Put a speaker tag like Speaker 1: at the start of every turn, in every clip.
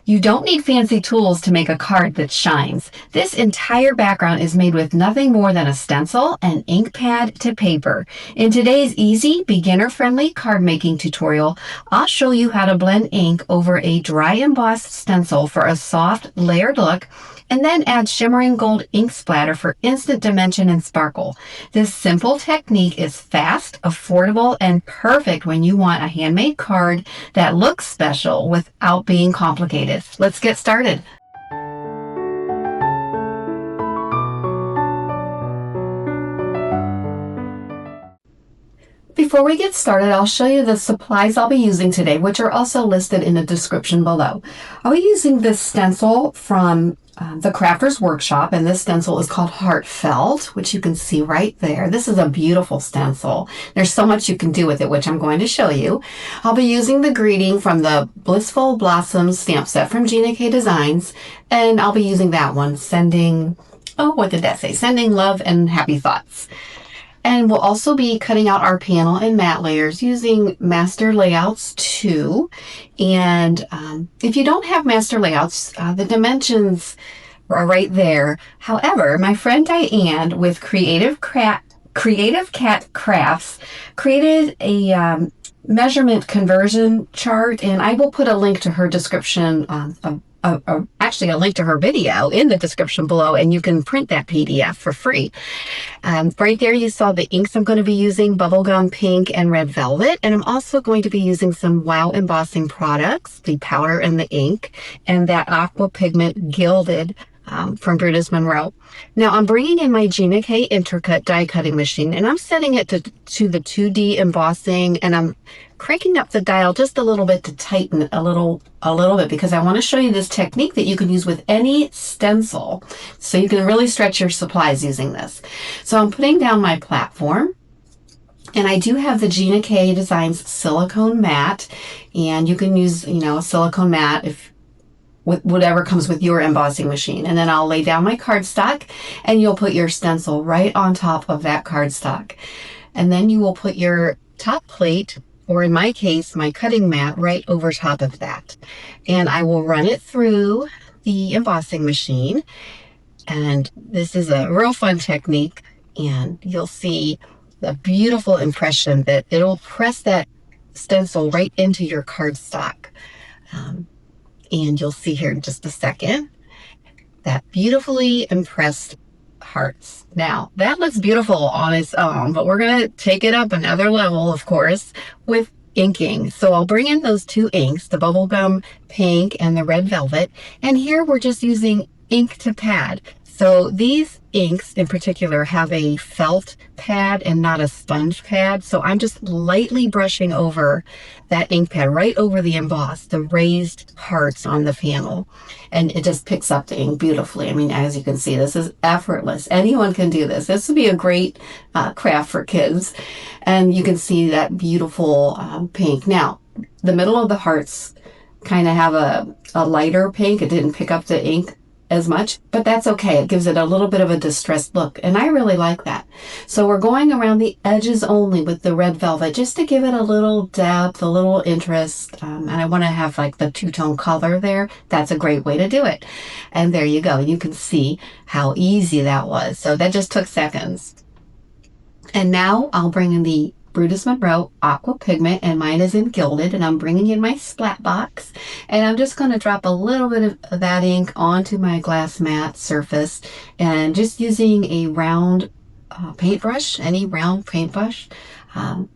Speaker 1: You don't need fancy tools to make a card that shines. This entire background is made with nothing more than a stencil and ink pad to paper. In today's easy, beginner-friendly card making tutorial, I'll show you how to blend ink over a dry embossed stencil for a soft, layered look, and then add shimmering gold ink splatter for instant dimension and sparkle. This simple technique is fast, affordable, and perfect when you want a handmade card that looks special without being complicated. Let's get started. Before we get started, I'll show you the supplies I'll be using today, which are also listed in the description below. I'll be using this stencil from the Crafter's Workshop, and this stencil is called Heartfelt, which you can see right there. This is a beautiful stencil. There's so much you can do with it, which I'm going to show you. I'll be using the greeting from the Blissful Blossoms stamp set from Gina K Designs, and I'll be using that one, sending love and happy thoughts. And we'll also be cutting out our panel and mat layers using Master Layouts 2. And if you don't have Master Layouts, the dimensions are right there. However, my friend Diane with Creative Cat Crafts created a measurement conversion chart, and I will put a link to her description actually a link to her video in the description below, and you can print that PDF for free. Right there you saw the inks I'm going to be using, bubblegum pink and red velvet, and I'm also going to be using some Wow embossing products, the powder and the ink, and that aqua pigment gilded from Brutus Monroe. Now I'm bringing in my Gina K Intercut die cutting machine, and I'm setting it to the 2D embossing, and I'm cranking up the dial just a little bit to tighten it a little bit, because I want to show you this technique that you can use with any stencil, so you can really stretch your supplies using this. So I'm putting down my platform, and I do have the Gina K Designs silicone mat, and you can use, a silicone mat with whatever comes with your embossing machine. And then I'll lay down my cardstock, and you'll put your stencil right on top of that cardstock. And then you will put your top plate, or in my case, my cutting mat, right over top of that. And I will run it through the embossing machine. And this is a real fun technique, and you'll see the beautiful impression that it'll press that stencil right into your cardstock. And you'll see here in just a second that beautifully impressed hearts. Now, that looks beautiful on its own, but we're going to take it up another level, of course, with inking. So I'll bring in those two inks, the bubblegum pink and the red velvet, and here we're just using ink to pad. So these inks in particular have a felt pad and not a sponge pad. So I'm just lightly brushing over that ink pad, right over the embossed, the raised hearts on the panel. And it just picks up the ink beautifully. I mean, as you can see, this is effortless. Anyone can do this. This would be a great craft for kids. And you can see that beautiful pink. Now, the middle of the hearts kind of have a lighter pink. It didn't pick up the ink as much, but that's okay. It gives it a little bit of a distressed look, and I really like that. So we're going around the edges only with the red velvet, just to give it a little depth, a little interest, and I want to have like the two-tone color there. That's a great way to do it. And there you go. You can see how easy that was. So that just took seconds. And now I'll bring in the Brutus Monroe aqua pigment, and mine is in gilded, and I'm bringing in my splat box, and I'm just going to drop a little bit of that ink onto my glass mat surface, and just using a round paintbrush, any round paintbrush. I'll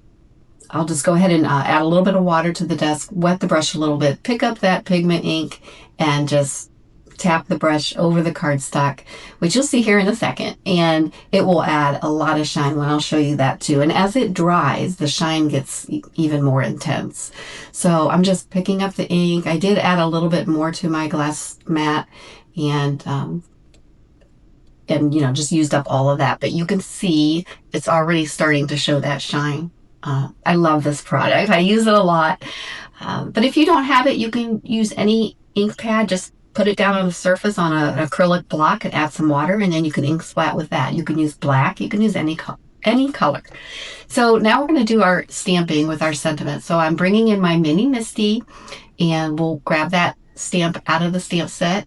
Speaker 1: just go ahead and add a little bit of water to the desk, wet the brush a little bit, pick up that pigment ink, and just tap the brush over the cardstock, which you'll see here in a second, and it will add a lot of shine when I'll show you that too. And as it dries, the shine gets even more intense. So I'm just picking up the ink. I did add a little bit more to my glass mat, and just used up all of that, but you can see it's already starting to show that shine. I love this product. I use it a lot, but if you don't have it, you can use any ink pad. Just put it down on the surface on an acrylic block and add some water, and then you can ink splat with that. You can use black, you can use any color. So now we're going to do our stamping with our sentiment. So I'm bringing in my mini Misty, and we'll grab that stamp out of the stamp set.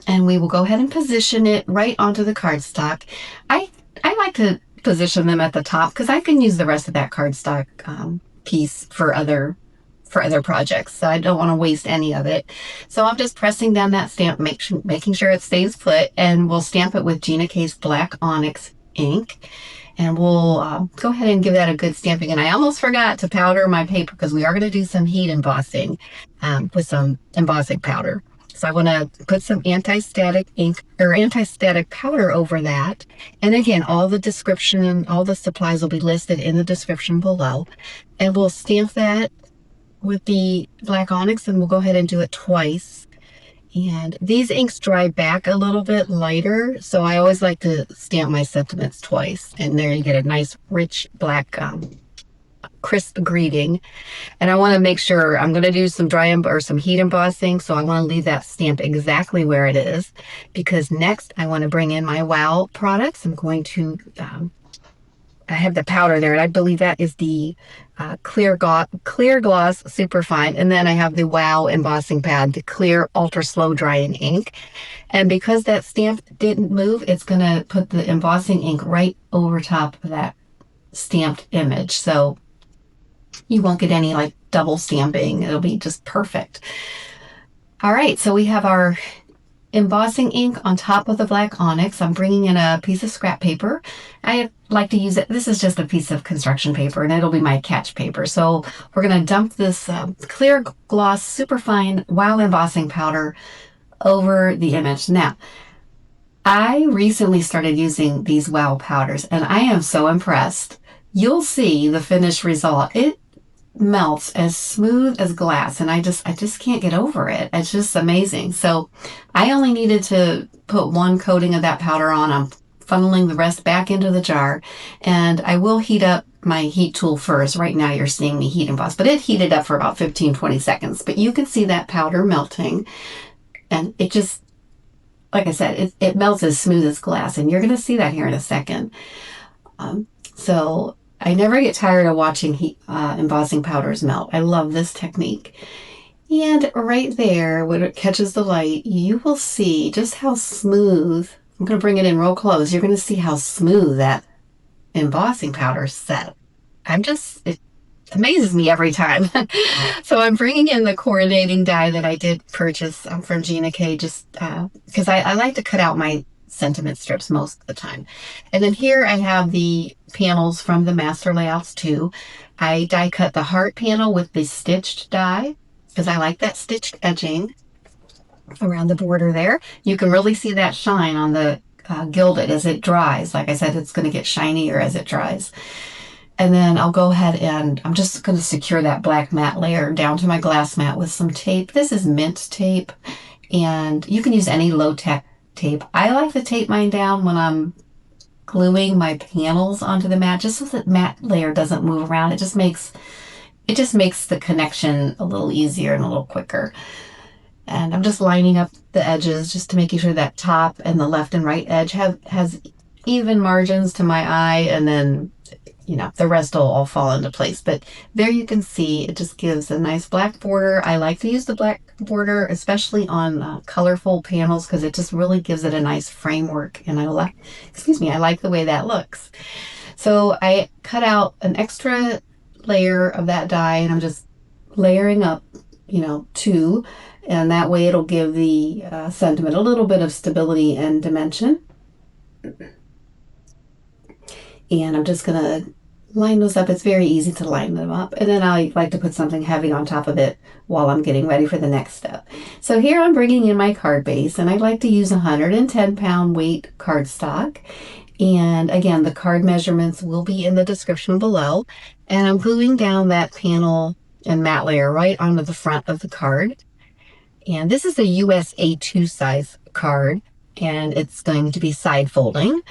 Speaker 1: And we will go ahead and position it right onto the cardstock. I like to position them at the top because I can use the rest of that cardstock piece for other projects. So I don't want to waste any of it. So I'm just pressing down that stamp, making sure it stays put, and we'll stamp it with Gina K's Black Onyx ink. And we'll go ahead and give that a good stamping. And I almost forgot to powder my paper because we are going to do some heat embossing with some embossing powder. So I want to put some anti-static ink or anti-static powder over that. And again, all the description, all the supplies will be listed in the description below. And we'll stamp that with the Black Onyx, and we'll go ahead and do it twice. And these inks dry back a little bit lighter, so I always like to stamp my sentiments twice. And there you get a nice rich black crisp greeting. And I want to make sure I'm going to do some some heat embossing, so I want to leave that stamp exactly where it is, because next I want to bring in my Wow products. I'm going to I have the powder there, and I believe that is the clear gloss superfine, and then I have the Wow embossing pad, the clear ultra slow drying ink. And because that stamp didn't move, it's going to put the embossing ink right over top of that stamped image, so you won't get any like double stamping. It'll be just perfect. All right, so we have our embossing ink on top of the Black Onyx. I'm bringing in a piece of scrap paper. I like to use it. This is just a piece of construction paper, and it'll be my catch paper. So we're going to dump this clear gloss superfine Wow embossing powder over the image. Now, I recently started using these Wow powders, and I am so impressed. You'll see the finished result. It melts as smooth as glass, and I just can't get over it. It's just amazing. So I only needed to put one coating of that powder on. I'm funneling the rest back into the jar, and I will heat up my heat tool first. Right now you're seeing me heat emboss, but it heated up for about 15-20 seconds. But you can see that powder melting, and it just, like I said, it melts as smooth as glass, and you're going to see that here in a second. So I never get tired of watching embossing powders melt. I love this technique. And right there, when it catches the light, you will see just how smooth. I'm going to bring it in real close. You're going to see how smooth that embossing powder set. It amazes me every time. So I'm bringing in the coordinating die that I did purchase from Gina K, just because I like to cut out my sentiment strips most of the time. And then here I have the panels from the Master Layouts 2. I die cut the heart panel with the stitched die because I like that stitched edging around the border there. You can really see that shine on the gilded as it dries. Like I said, it's going to get shinier as it dries. And then I'll go ahead and I'm just going to secure that black matte layer down to my glass mat with some tape. This is mint tape, and you can use any low-tech tape. I like to tape mine down when I'm gluing my panels onto the mat, just so that matte layer doesn't move around. It just makes the connection a little easier and a little quicker. And I'm just lining up the edges just to making sure that top and the left and right edge has even margins to my eye, and then the rest will all fall into place. But there you can see it just gives a nice black border. I like to use the black border, especially on colorful panels, because it just really gives it a nice framework. And I like the way that looks. So I cut out an extra layer of that die, and I'm just layering up, 2, and that way it'll give the sentiment a little bit of stability and dimension. And I'm just going to line those up. It's very easy to line them up. And then I like to put something heavy on top of it while I'm getting ready for the next step. So here I'm bringing in my card base, and I like to use 110-pound weight cardstock. And again, the card measurements will be in the description below. And I'm gluing down that panel and matte layer right onto the front of the card. And this is a US A2 size card, and it's going to be side folding.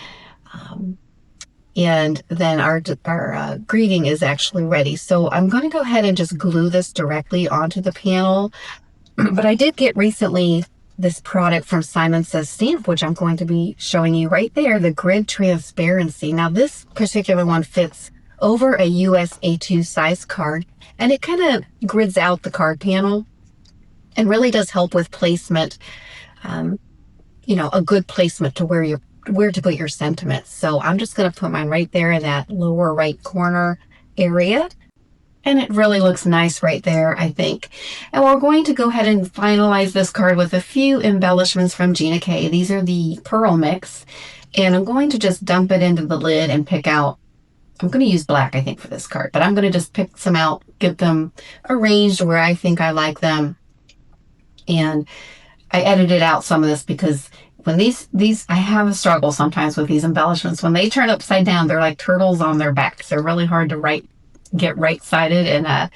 Speaker 1: And then our greeting is actually ready. So I'm going to go ahead and just glue this directly onto the panel. But I did get recently this product from Simon Says Stamp, which I'm going to be showing you right there, the grid transparency. Now this particular one fits over a US A2 size card, and it kind of grids out the card panel. and really does help with placement, you know, a good placement to where to put your sentiments. So I'm just going to put mine right there in that lower right corner area. And it really looks nice right there, I think. And we're going to go ahead and finalize this card with a few embellishments from Gina K. These are the Pearl Mix. And I'm going to just dump it into the lid and pick out, I'm going to use black, I think, for this card. But I'm going to just pick some out, get them arranged where I think I like them. And I edited out some of this because when these I have a struggle sometimes with these embellishments. When they turn upside down, they're like turtles on their backs. They're really hard to get right-sided, and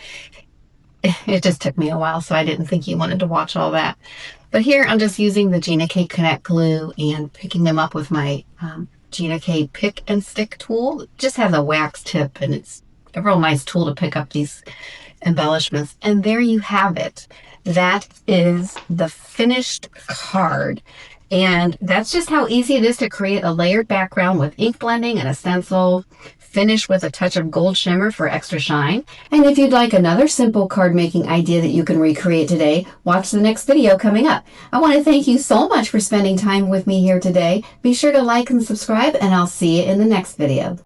Speaker 1: it just took me a while, so I didn't think you wanted to watch all that. But here I'm just using the Gina K Connect glue and picking them up with my Gina K Pick and Stick tool. It just has a wax tip, and it's a real nice tool to pick up these embellishments. And there you have it. That is the finished card. And that's just how easy it is to create a layered background with ink blending and a stencil, finish with a touch of gold shimmer for extra shine. And if you'd like another simple card making idea that you can recreate today, watch the next video coming up. I want to thank you so much for spending time with me here today. Be sure to like and subscribe, and I'll see you in the next video.